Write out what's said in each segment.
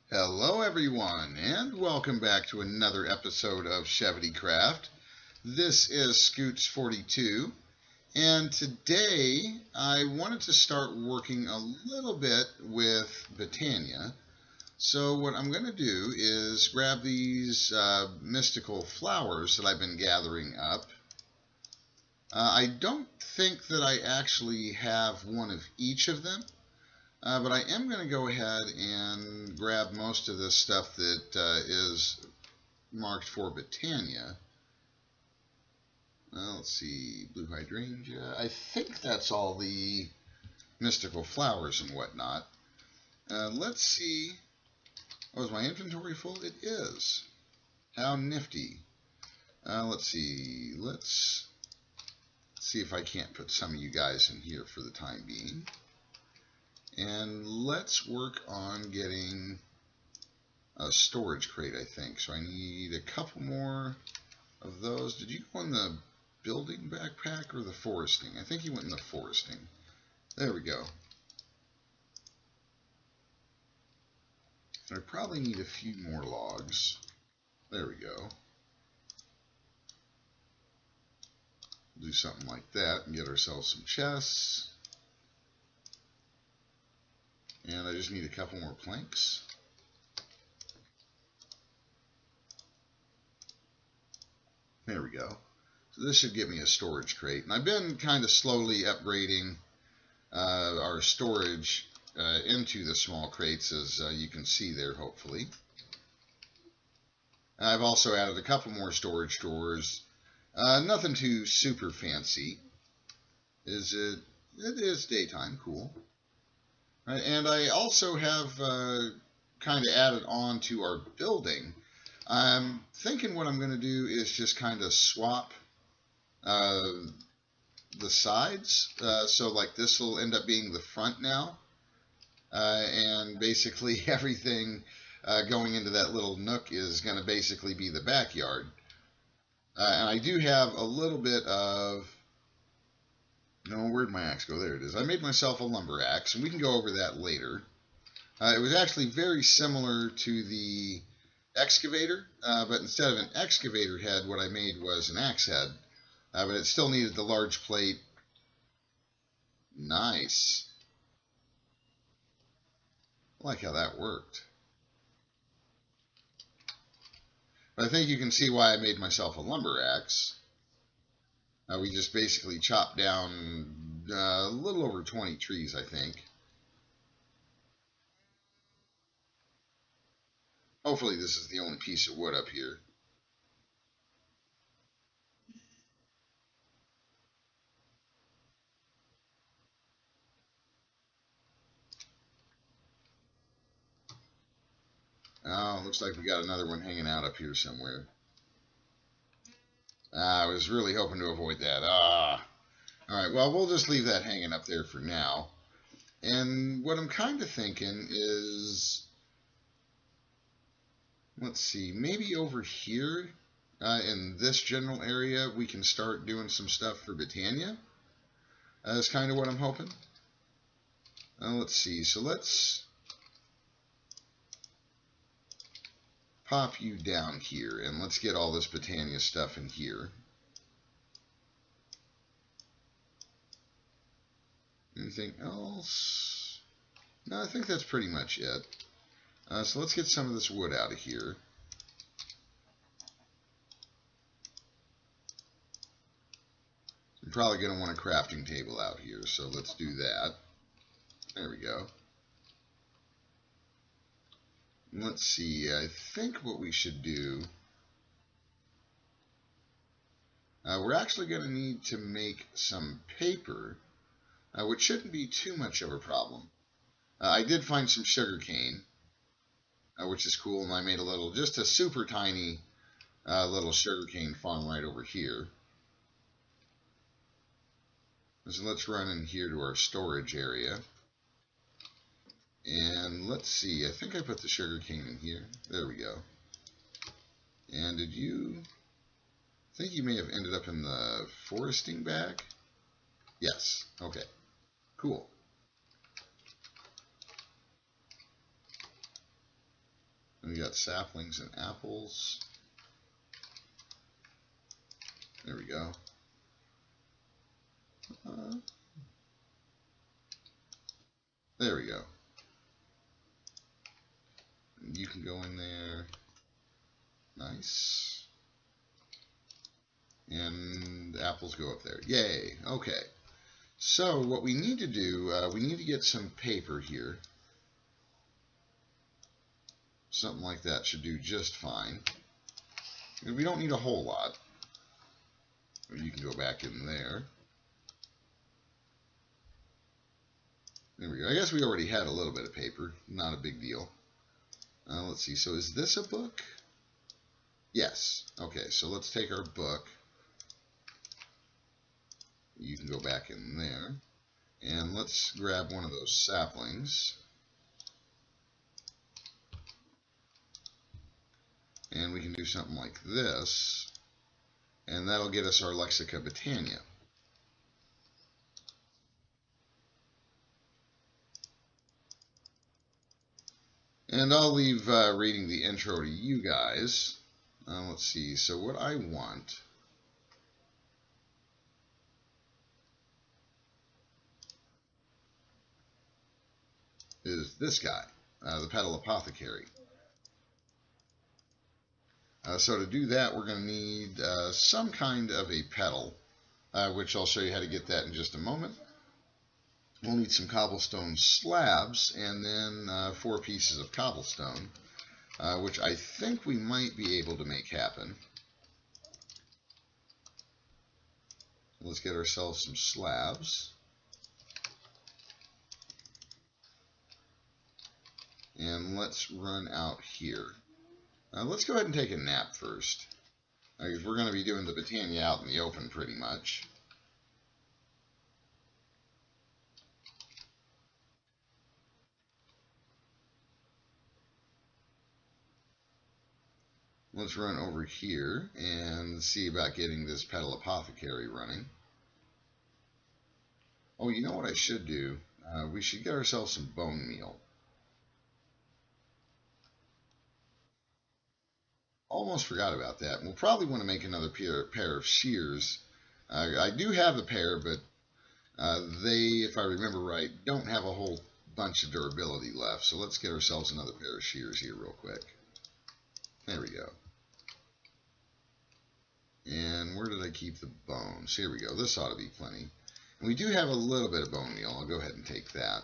Hello, everyone, and welcome back to another episode of SchevityCraft. This is Scoots42, and today I wanted to start working a little bit with Botania. So what I'm going to do is grab these mystical flowers that I've been gathering up. I don't think that I actually have one of each of them. But I am going to go ahead and grab most of this stuff that is marked for Botania. Let's see, blue hydrangea. I think that's all the mystical flowers and whatnot. Let's see. Oh, is my inventory full? It is. How nifty. Let's see. Let's see if I can't put some of you guys in here for the time being. And let's work on getting a storage crate, I think. So I need a couple more of those. Did you go in the building backpack or the foresting? I think you went in the foresting. There we go. I probably need a few more logs. There we go. Do something like that and get ourselves some chests. And I just need a couple more planks. There we go. So this should give me a storage crate. And I've been kind of slowly upgrading our storage into the small crates, as you can see there, hopefully. I've also added a couple more storage drawers. Nothing too super fancy. It is daytime, cool. Right, and I also have kind of added on to our building. I'm thinking what I'm going to do is just kind of swap the sides. So like this will end up being the front now. And basically everything going into that little nook is going to basically be the backyard. And I do have a little bit of... No, where'd my axe go? There it is. I made myself a lumber axe, and we can go over that later. It was actually very similar to the excavator, but instead of an excavator head, what I made was an axe head. But it still needed the large plate. Nice. I like how that worked. But I think you can see why I made myself a lumber axe. We just basically chopped down a little over 20 trees, I think. Hopefully this is the only piece of wood up here. Oh, looks like we got another one hanging out up here somewhere. I was really hoping to avoid that. Alright, well, we'll just leave that hanging up there for now. And what I'm kind of thinking is, let's see, maybe over here in this general area we can start doing some stuff for Botania. That's kind of what I'm hoping. Let's see, so let's pop you down here and let's get all this Botania stuff in here. Anything else? No, I think that's pretty much it. So let's get some of this wood out of here. I'm probably going to want a crafting table out here, so let's do that. There we go. Let's see, I think what we should do... we're actually going to need to make some paper, which shouldn't be too much of a problem. I did find some sugar cane, which is cool, and I made just a super tiny little sugarcane farm right over here. So let's run in here to our storage area. And let's see, I think I put the sugarcane in here. There we go. And did you... I think you may have ended up in the foresting bag? Yes, okay. Cool. And we got saplings and apples. There we go. There we go. And you can go in there. Nice. And the apples go up there. Yay. Okay. So what we need to do, we need to get some paper here. Something like that should do just fine. We don't need a whole lot. You can go back in there. There we go. I guess we already had a little bit of paper. Not a big deal. Let's see. So is this a book? Yes. Okay, so let's take our book. You can go back in there. And let's grab one of those saplings. And we can do something like this. And that'll get us our Lexica Botania. And I'll leave reading the intro to you guys. Let's see. So what I want is this guy, the Petal Apothecary. So to do that, we're going to need some kind of a petal, which I'll show you how to get that in just a moment. We'll need some cobblestone slabs and then 4 pieces of cobblestone, which I think we might be able to make happen. Let's get ourselves some slabs. And let's run out here. Let's go ahead and take a nap first, because we're going to be doing the Botania out in the open pretty much. Let's run over here and see about getting this Petal Apothecary running. Oh, you know what I should do? We should get ourselves some bone meal. Almost forgot about that. We'll probably want to make another pair of shears. I do have a pair, but they, if I remember right, don't have a whole bunch of durability left. So let's get ourselves another pair of shears here real quick. There we go. And where did I keep the bones? Here we go. This ought to be plenty. And we do have a little bit of bone meal. I'll go ahead and take that.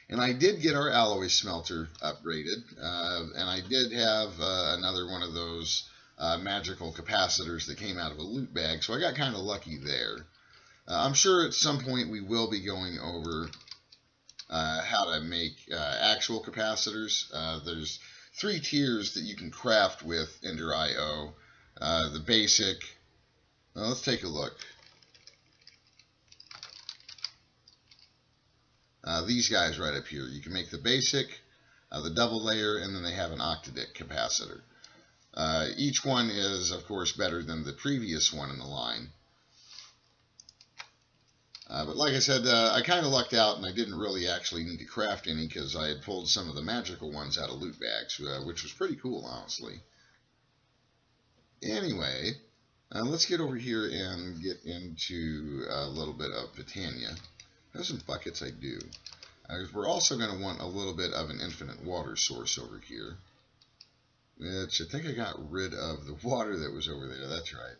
And I did get our alloy smelter upgraded, and I did have another one of those magical capacitors that came out of a loot bag, so I got kind of lucky there. I'm sure at some point we will be going over how to make actual capacitors. There's 3 tiers that you can craft with Ender IO. The basic, let's take a look. These guys right up here. You can make the basic, the double layer, and then they have an octadic capacitor. Each one is, of course, better than the previous one in the line. But like I said, I kind of lucked out, and I didn't really actually need to craft any because I had pulled some of the magical ones out of loot bags, which was pretty cool, honestly. Anyway, let's get over here and get into a little bit of Botania. There's some buckets I do. We're also going to want a little bit of an infinite water source over here, which I think I got rid of the water that was over there. That's right.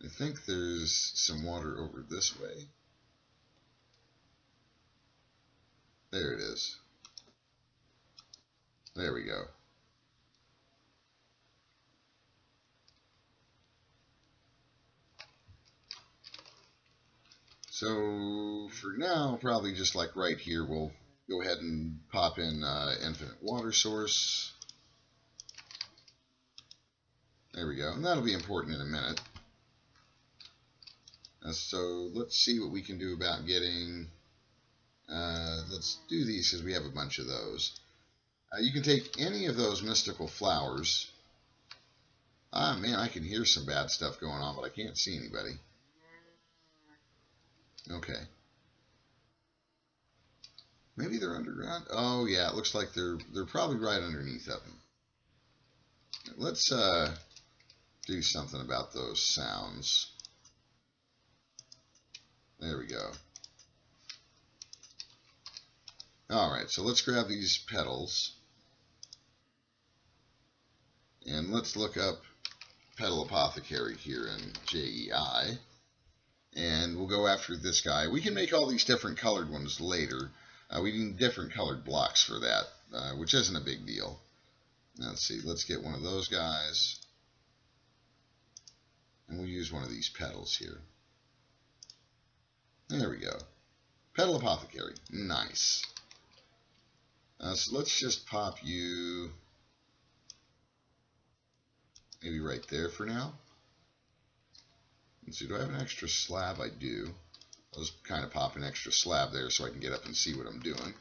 I think there's some water over this way. There it is. There we go. So for now, probably just like right here, we'll go ahead and pop in infinite water source. There we go. And that'll be important in a minute. So let's see what we can do about getting, let's do these because we have a bunch of those. You can take any of those mystical flowers. Ah, man, I can hear some bad stuff going on, but I can't see anybody. Okay. Maybe they're underground. Oh yeah, it looks like they're probably right underneath of them. Let's do something about those sounds. There we go. Alright, so let's grab these petals. And let's look up Petal Apothecary here in JEI. And we'll go after this guy. We can make all these different colored ones later. We need different colored blocks for that, which isn't a big deal. Now, let's see, let's get one of those guys. And we'll use one of these petals here. There we go. Petal Apothecary. Nice. So let's just pop you maybe right there for now. Let's see, do I have an extra slab? I do. I'll just kind of pop an extra slab there so I can get up and see what I'm doing.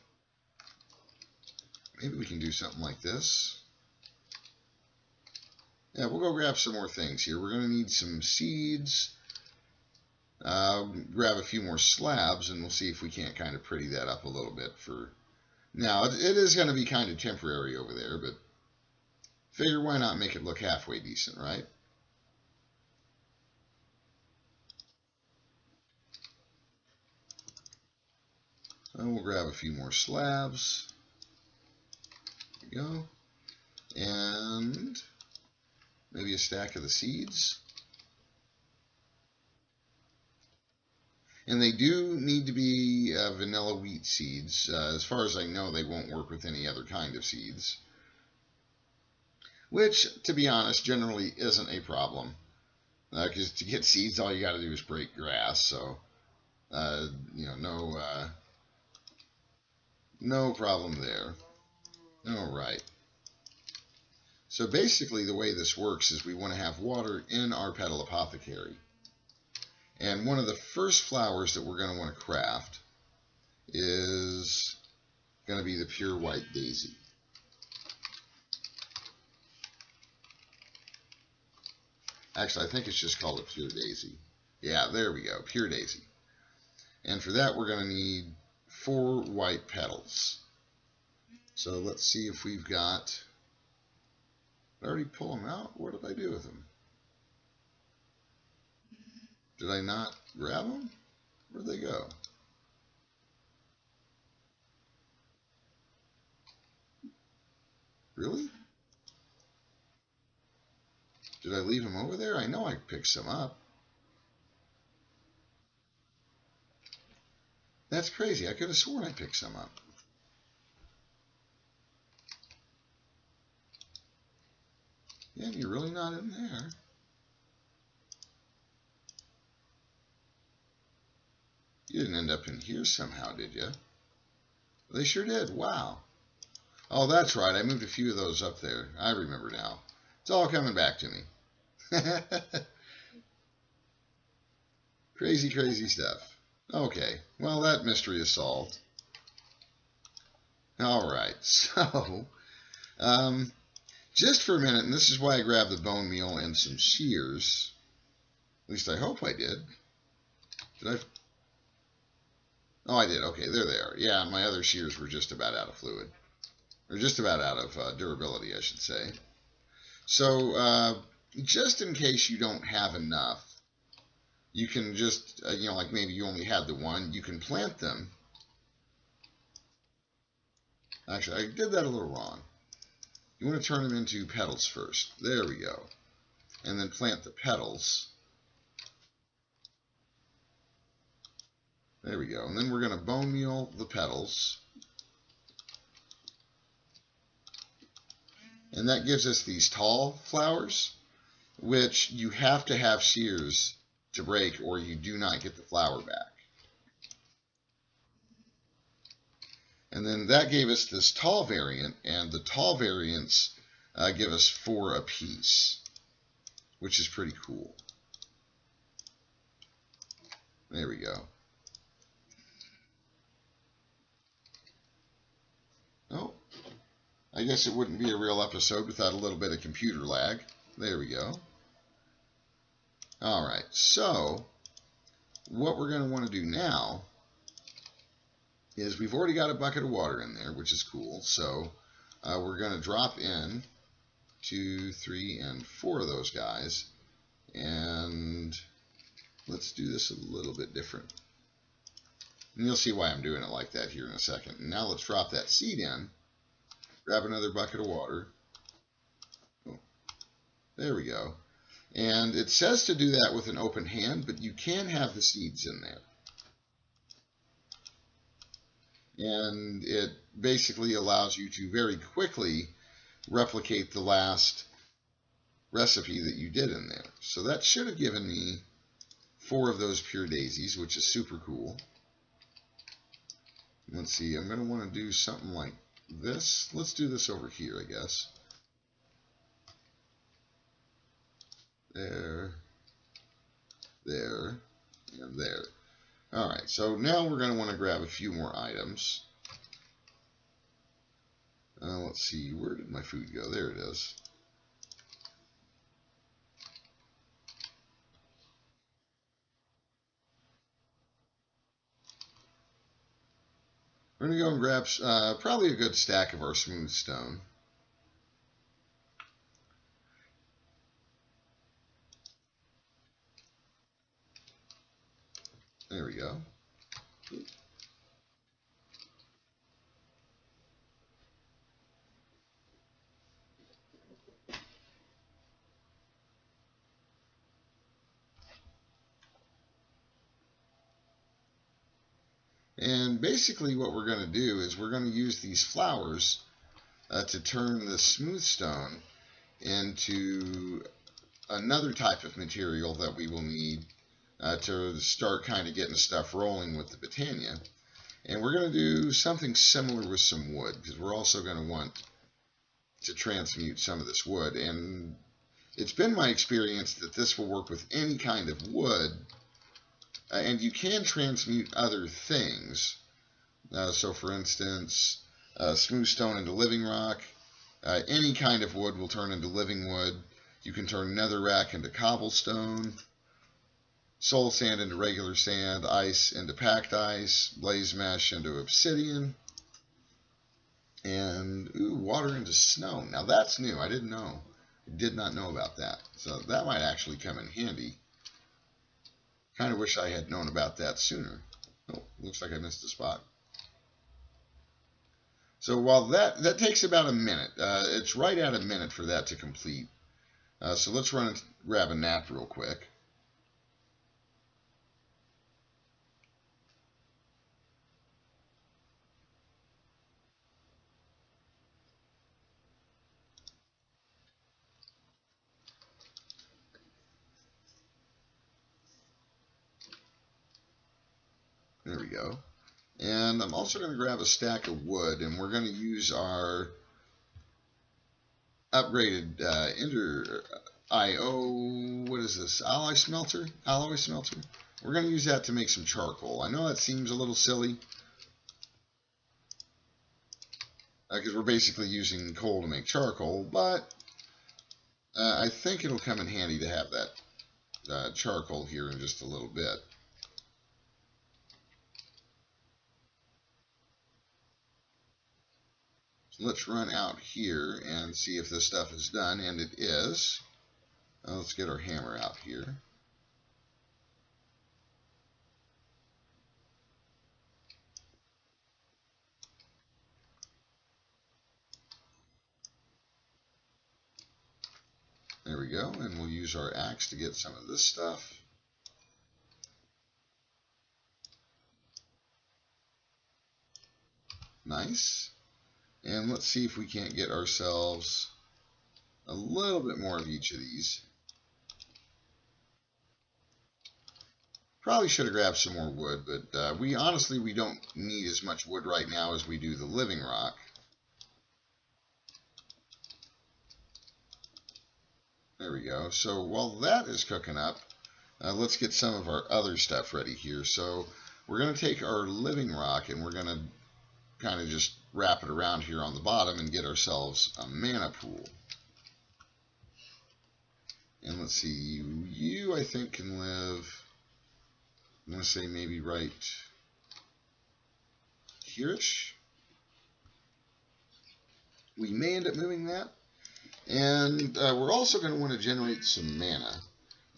Maybe we can do something like this. Yeah, we'll go grab some more things here. We're going to need some seeds. Grab a few more slabs, and we'll see if we can't kind of pretty that up a little bit for... Now, it is going to be kind of temporary over there, but figure why not make it look halfway decent, right? And we'll grab a few more slabs. There we go. And maybe a stack of the seeds. And they do need to be vanilla wheat seeds. As far as I know, they won't work with any other kind of seeds. Which, to be honest, generally isn't a problem. Because to get seeds, all you got to do is break grass. So, you know, no problem there. All right. So basically, the way this works is we want to have water in our Petal Apothecary. And one of the first flowers that we're going to want to craft is going to be the pure white daisy. Actually, I think it's just called a pure daisy. Yeah, there we go, pure daisy. And for that, we're going to need 4 white petals. So let's see if we've got... Did I already pull them out? What did I do with them? Did I not grab them? Where'd they go? Really? Did I leave them over there? I know I picked some up. That's crazy. I could have sworn I picked some up. Yeah, you're really not in there. You didn't end up in here somehow, did you? They sure did. Wow. Oh, that's right. I moved a few of those up there. I remember now. It's all coming back to me. Crazy, crazy stuff. Okay. Well, that mystery is solved. All right. So, just for a minute, and this is why I grabbed the bone meal and some shears. At least I hope I did. Did I... Oh, I did. Okay, there they are. Yeah, my other shears were just about out of fluid. Or just about out of durability, I should say. So, just in case you don't have enough, you can just, you know, like maybe you only had the one, you can plant them. Actually, I did that a little wrong. You want to turn them into petals first. There we go. And then plant the petals. There we go. And then we're going to bone meal the petals. And that gives us these tall flowers, which you have to have shears to break or you do not get the flower back. And then that gave us this tall variant, and the tall variants give us 4 apiece, which is pretty cool. There we go. Oh, I guess it wouldn't be a real episode without a little bit of computer lag. There we go. All right, so what we're going to want to do now is we've already got a bucket of water in there, which is cool. So we're going to drop in 2, 3, and 4 of those guys. And let's do this a little bit different. And you'll see why I'm doing it like that here in a second. And now let's drop that seed in. Grab another bucket of water. Oh, there we go. And it says to do that with an open hand, but you can have the seeds in there. And it basically allows you to very quickly replicate the last recipe that you did in there. So that should have given me 4 of those pure daisies, which is super cool. Let's see, I'm going to want to do something like this. Let's do this over here, I guess. There, there, and there. Alright, so now we're going to want to grab a few more items. Let's see, where did my food go? There it is. We're going to go and grab probably a good stack of our smooth stone. There we go. And basically what we're going to do is we're going to use these flowers to turn the smooth stone into another type of material that we will need to start kind of getting stuff rolling with the Botania. And we're going to do something similar with some wood, because we're also going to want to transmute some of this wood. And it's been my experience that this will work with any kind of wood, and you can transmute other things. So for instance, smooth stone into living rock. Any kind of wood will turn into living wood. You can turn netherrack into cobblestone, soul sand into regular sand, ice into packed ice, blaze mesh into obsidian, and water into snow. Now that's new. I didn't know. I did not know about that. So that might actually come in handy. Kind of wish I had known about that sooner. Oh, looks like I missed a spot. So while that takes about a minute, it's right at a minute for that to complete. So let's run and grab a nap real quick. There we go. And I'm also going to grab a stack of wood, and we're going to use our upgraded Ender IO, what is this, alloy smelter? We're going to use that to make some charcoal. I know that seems a little silly, because we're basically using coal to make charcoal, but I think it'll come in handy to have that charcoal here in just a little bit. So let's run out here and see if this stuff is done, and it is. Let's get our hammer out here. There we go, and we'll use our axe to get some of this stuff. Nice. And let's see if we can't get ourselves a little bit more of each of these. Probably should have grabbed some more wood, but we don't need as much wood right now as we do the living rock. There we go. So while that is cooking up, let's get some of our other stuff ready here. So we're going to take our living rock and we're going to kind of just wrap it around here on the bottom and get ourselves a mana pool. And let's see, you I think can live, I'm going to say maybe right here-ish. We may end up moving that. And we're also going to want to generate some mana.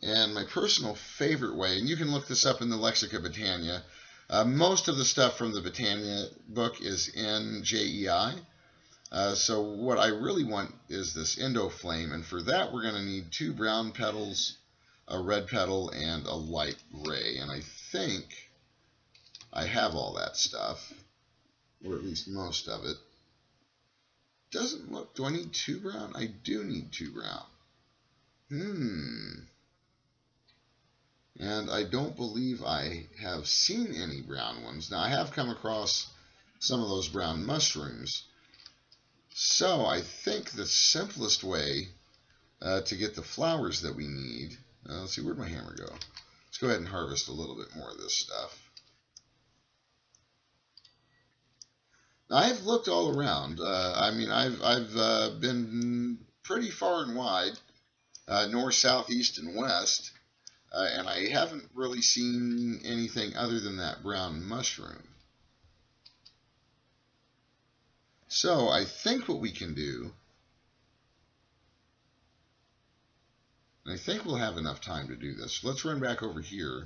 And my personal favorite way, and you can look this up in the Lexica Botania, most of the stuff from the Botania book is in JEI. So what I really want is this Endoflame, and for that we're going to need 2 brown petals, a red petal, and a light gray. And I think I have all that stuff, or at least most of it. Doesn't look, do I need 2 brown? I do need 2 brown. And I don't believe I have seen any brown ones. Now I have come across some of those brown mushrooms. So I think the simplest way to get the flowers that we need, let's see, where'd my hammer go? Let's go ahead and harvest a little bit more of this stuff. Now, I've looked all around. I mean, I've been pretty far and wide, north, south, east, and west, and I haven't really seen anything other than that brown mushroom. So I think what we can do, and I think we'll have enough time to do this. Let's run back over here,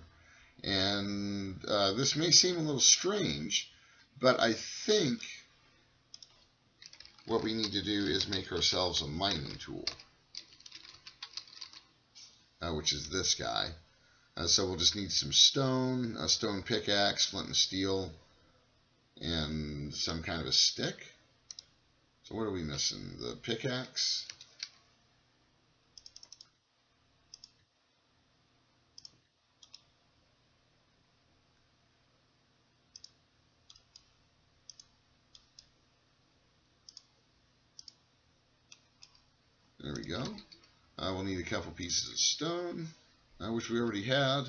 and this may seem a little strange, but I think what we need to do is make ourselves a mining tool, which is this guy. So we'll just need some stone, a stone pickaxe, flint and steel, and some kind of a stick. So what are we missing? The pickaxe. There we go. We'll need a couple pieces of stone, which we already had,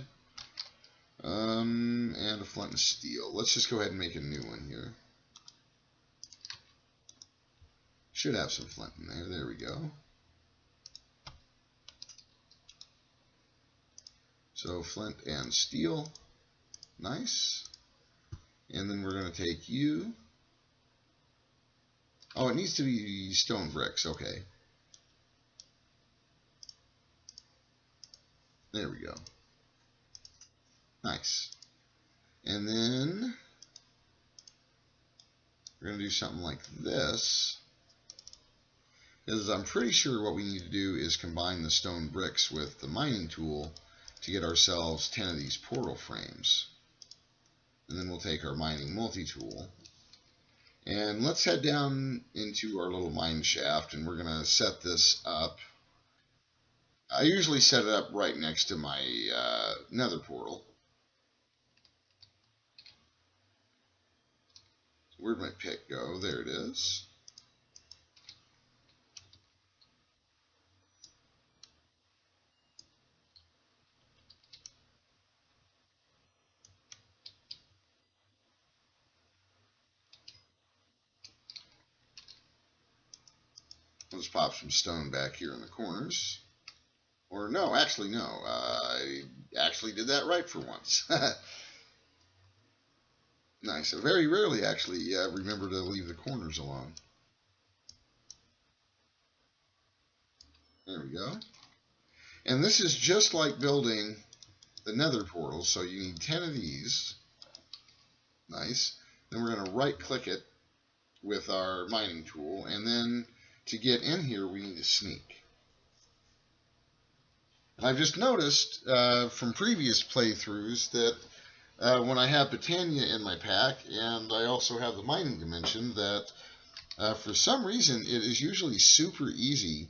and a flint and steel. Let's just go ahead and make a new one here. Should have some flint in there. There we go. So flint and steel. Nice. And then we're going to take you. Oh, it needs to be stone bricks. Okay. There we go. Nice. And then we're going to do something like this. Because I'm pretty sure what we need to do is combine the stone bricks with the mining tool to get ourselves 10 of these portal frames. And then we'll take our mining multi-tool. And let's head down into our little mine shaft, and we're going to set this up. I usually set it up right next to my nether portal. Where'd my pick go? There it is. Let's pop some stone back here in the corners. Or no, actually no. I actually did that right for once. Nice. I very rarely actually remember to leave the corners alone. There we go. And this is just like building the nether portal, so you need 10 of these. Nice. Then we're going to right click it with our mining tool, and then to get in here we need to sneak. And I've just noticed from previous playthroughs that when I have Botania in my pack, and I also have the mining dimension, that for some reason it is usually super easy.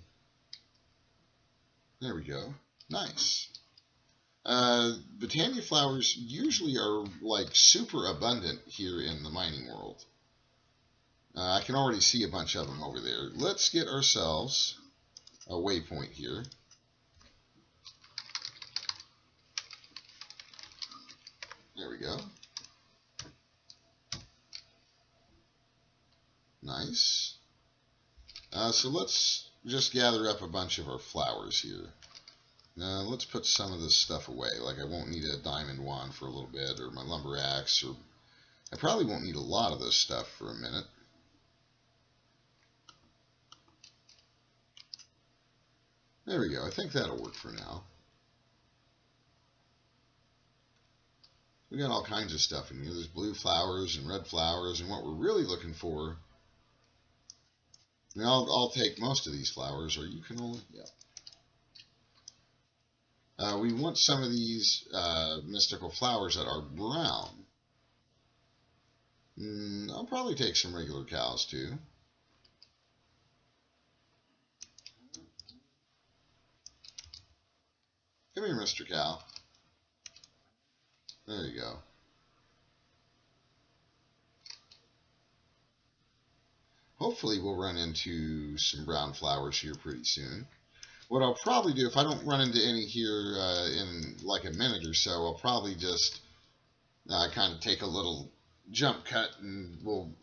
There we go. Nice. Botania flowers usually are like super abundant here in the mining world. I can already see a bunch of them over there. Let's get ourselves a waypoint here. There we go. Nice. So let's just gather up a bunch of our flowers here. Now let's put some of this stuff away. Like I won't need a diamond wand for a little bit, or my lumber axe, or I probably won't need a lot of this stuff for a minute. There we go. I think that'll work for now. We got all kinds of stuff in here. There's blue flowers and red flowers, and what we're really looking for. Now I'll take most of these flowers, or you can only, yeah. We want some of these mystical flowers that are brown. I'll probably take some regular cows too. Come here, Mr. Cow. There you go. Hopefully we'll run into some brown flowers here pretty soon. What I'll probably do, if I don't run into any here in like a minute or so, I'll probably just kind of take a little jump cut, and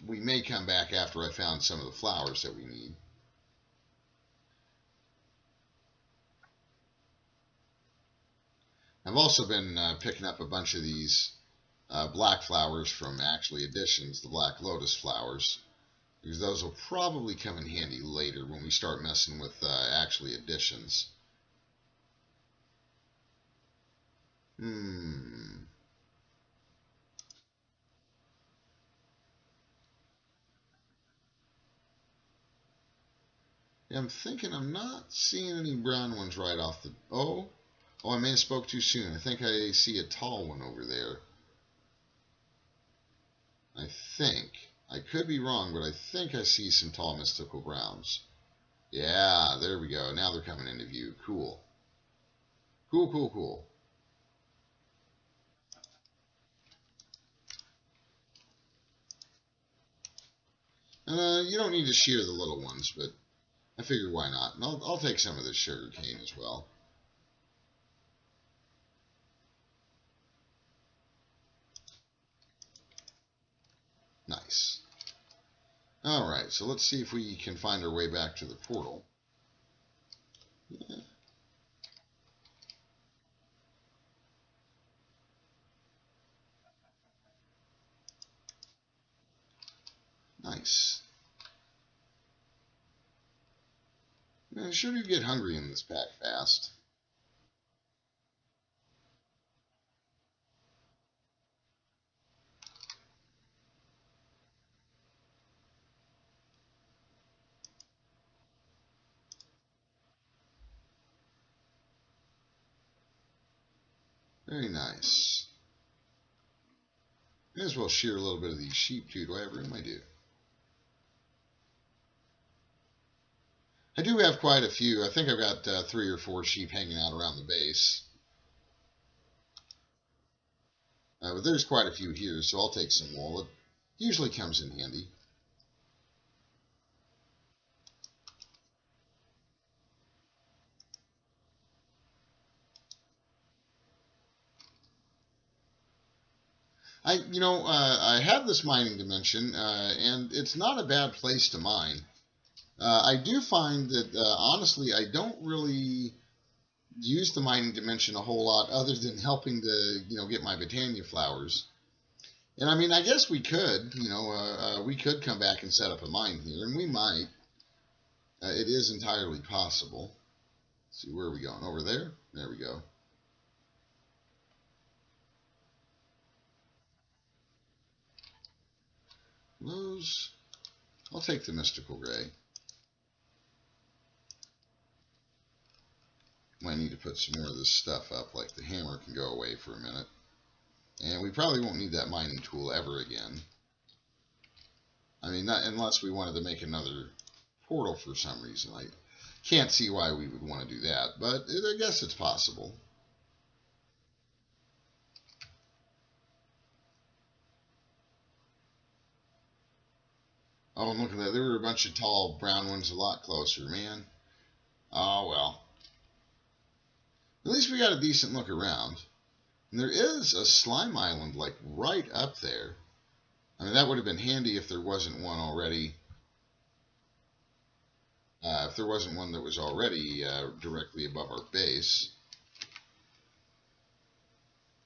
we may come back after I found some of the flowers that we need. I've also been picking up a bunch of these black flowers from actually Additions, the Black Lotus flowers, because those will probably come in handy later when we start messing with actually Additions. Yeah, I'm thinking I'm not seeing any brown ones right off the... Oh, I may have spoke too soon. I think I see a tall one over there. I think. I could be wrong, but I think I see some tall mystical browns. Yeah, there we go. Now they're coming into view. Cool. Cool, cool, cool. You don't need to shear the little ones, but I figured why not. And I'll take some of this sugar cane as well. Nice. Alright, so let's see if we can find our way back to the portal. Yeah. Nice. I sure do get hungry in this pack fast. Very nice. May as well shear a little bit of these sheep too. Do I have room? I do. I do have quite a few. I think I've got 3 or 4 sheep hanging out around the base. But there's quite a few here, so I'll take some wool. It usually comes in handy. I have this mining dimension, and it's not a bad place to mine. I do find that, honestly, I don't really use the mining dimension a whole lot other than helping to, get my Botania flowers. And I mean, I guess we could, we could come back and set up a mine here, and we might. It is entirely possible. Let's see, where are we going? Over there? There we go. Those, I'll take the mystical gray. Might need to put some more of this stuff up, like the hammer can go away for a minute. And we probably won't need that mining tool ever again. I mean, not unless we wanted to make another portal for some reason. I can't see why we would want to do that, but I guess it's possible. Oh, and look at that. There were a bunch of tall brown ones a lot closer, man. Oh, well. At least we got a decent look around. And there is a slime island, like, right up there. I mean, that would have been handy if there wasn't one already. If there wasn't one that was already directly above our base.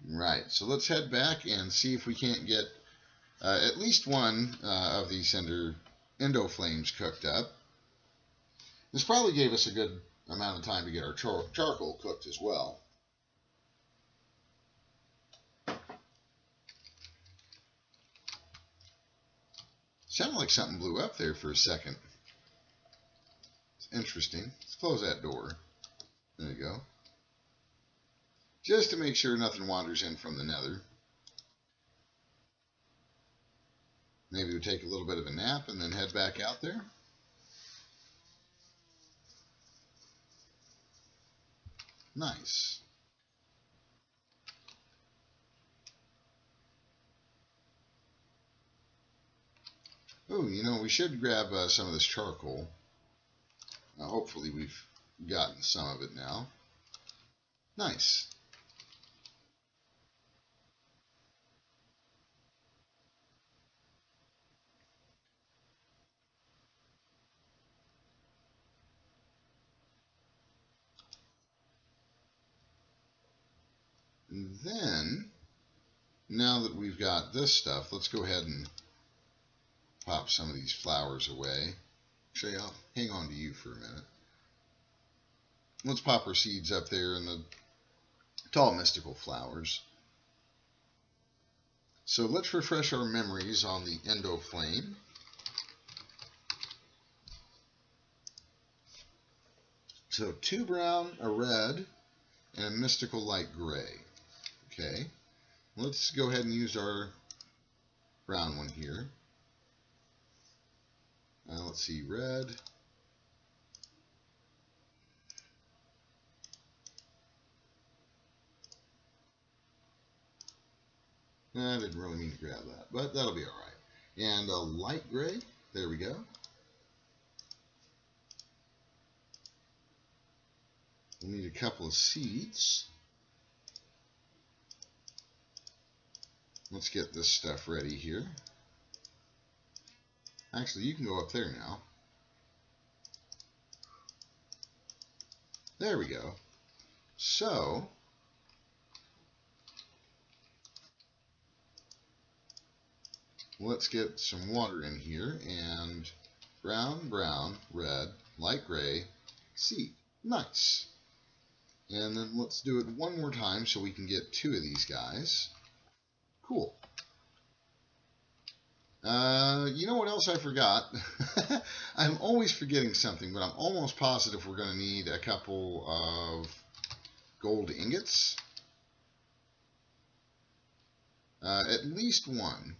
Right, so let's head back and see if we can't get at least one of these endo flames cooked up. This probably gave us a good amount of time to get our charcoal cooked as well. Sounded like something blew up there for a second. It's interesting. Let's close that door. There you go. Just to make sure nothing wanders in from the nether. Maybe we take a little bit of a nap and then head back out there. Nice. Oh, you know, we should grab some of this charcoal. Hopefully we've gotten some of it now. Nice. And then, now that we've got this stuff, let's go ahead and pop some of these flowers away. Actually, I'll hang on to you for a minute. Let's pop our seeds up there in the tall mystical flowers. So let's refresh our memories on the endo flame. So 2 brown, a red, and a mystical light gray. Okay, let's go ahead and use our brown one here. Let's see, red. I didn't really mean to grab that, but that'll be all right. And a light gray. There we go. We'll need a couple of seeds. Let's get this stuff ready here. Actually, you can go up there now. There we go. So, let's get some water in here, and brown, brown, red, light gray, seed. Nice. And then let's do it one more time so we can get 2 of these guys. Cool. You know what else I forgot? I'm always forgetting something, but I'm almost positive we're going to need a couple of gold ingots. At least one.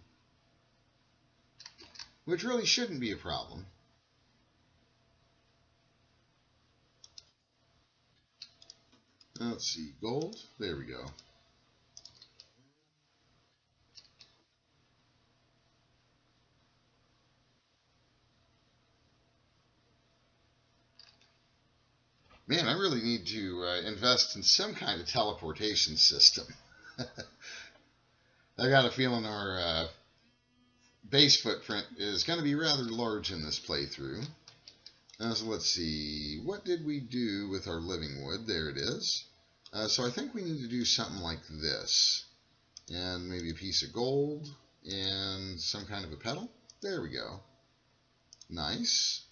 Which really shouldn't be a problem. Let's see, gold. There we go. Man, I really need to invest in some kind of teleportation system. I got a feeling our base footprint is going to be rather large in this playthrough. So let's see, what did we do with our living wood? There it is. So I think we need to do something like this. And maybe a piece of gold and some kind of a petal. There we go. Nice.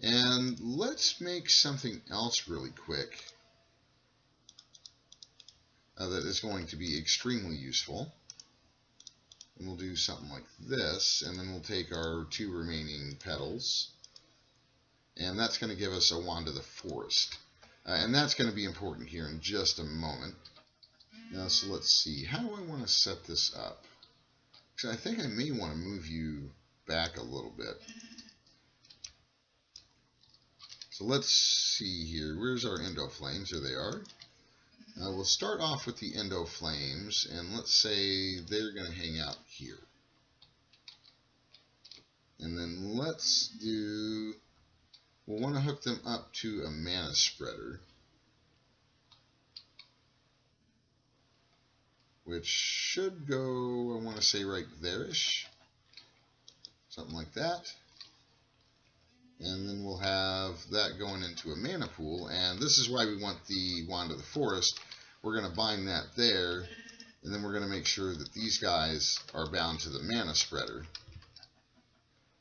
And let's make something else really quick that is going to be extremely useful. And we'll do something like this, and then we'll take our 2 remaining petals, and that's going to give us a wand of the forest. And that's going to be important here in just a moment. Now, so let's see, how do I want to set this up? Because I think I may want to move you back a little bit. So let's see here. Where's our endo flames? There they are. We'll start off with the endo flames, and let's say they're going to hang out here. And then let's do, we'll want to hook them up to a mana spreader, which should go, I want to say right there-ish. Something like that. And then we'll have that going into a mana pool, and this is why we want the Wand of the Forest. We're going to bind that there, And then we're going to make sure that these guys are bound to the mana spreader.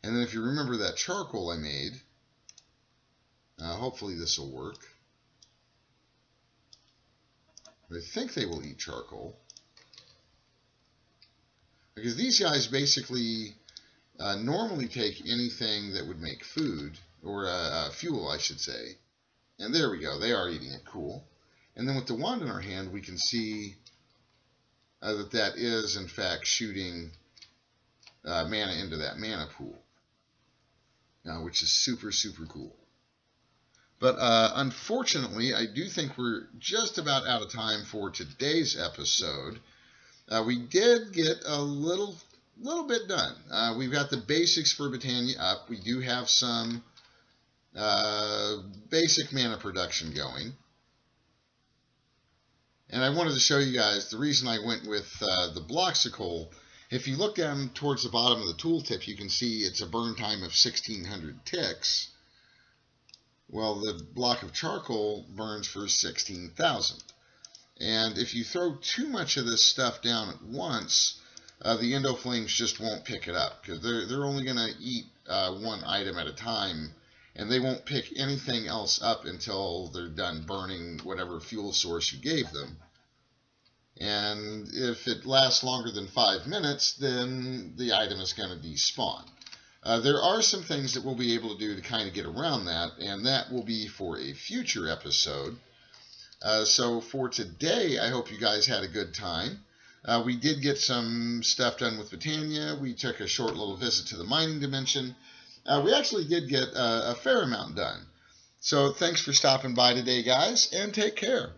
And then if you remember that charcoal I made, hopefully this will work. I think they will eat charcoal. Because these guys basically normally take anything that would make food, or fuel, I should say. And there we go, they are eating it, cool. And then with the wand in our hand, we can see that is, in fact, shooting mana into that mana pool, which is super, super cool. But unfortunately, I do think we're just about out of time for today's episode. We did get a little bit done. We've got the basics for Botania up. We do have some basic mana production going. And I wanted to show you guys the reason I went with the Bloxicle. If you look down towards the bottom of the tooltip, you can see it's a burn time of 1600 ticks. Well, the block of charcoal burns for 16,000. And if you throw too much of this stuff down at once, the Endoflames just won't pick it up, because they're only going to eat one item at a time, and they won't pick anything else up until they're done burning whatever fuel source you gave them. And if it lasts longer than 5 minutes, then the item is going to despawn. There are some things that we'll be able to do to kind of get around that, and that will be for a future episode. So for today, I hope you guys had a good time. We did get some stuff done with Botania. We took a short little visit to the mining dimension. We actually did get a fair amount done. So thanks for stopping by today, guys, and take care.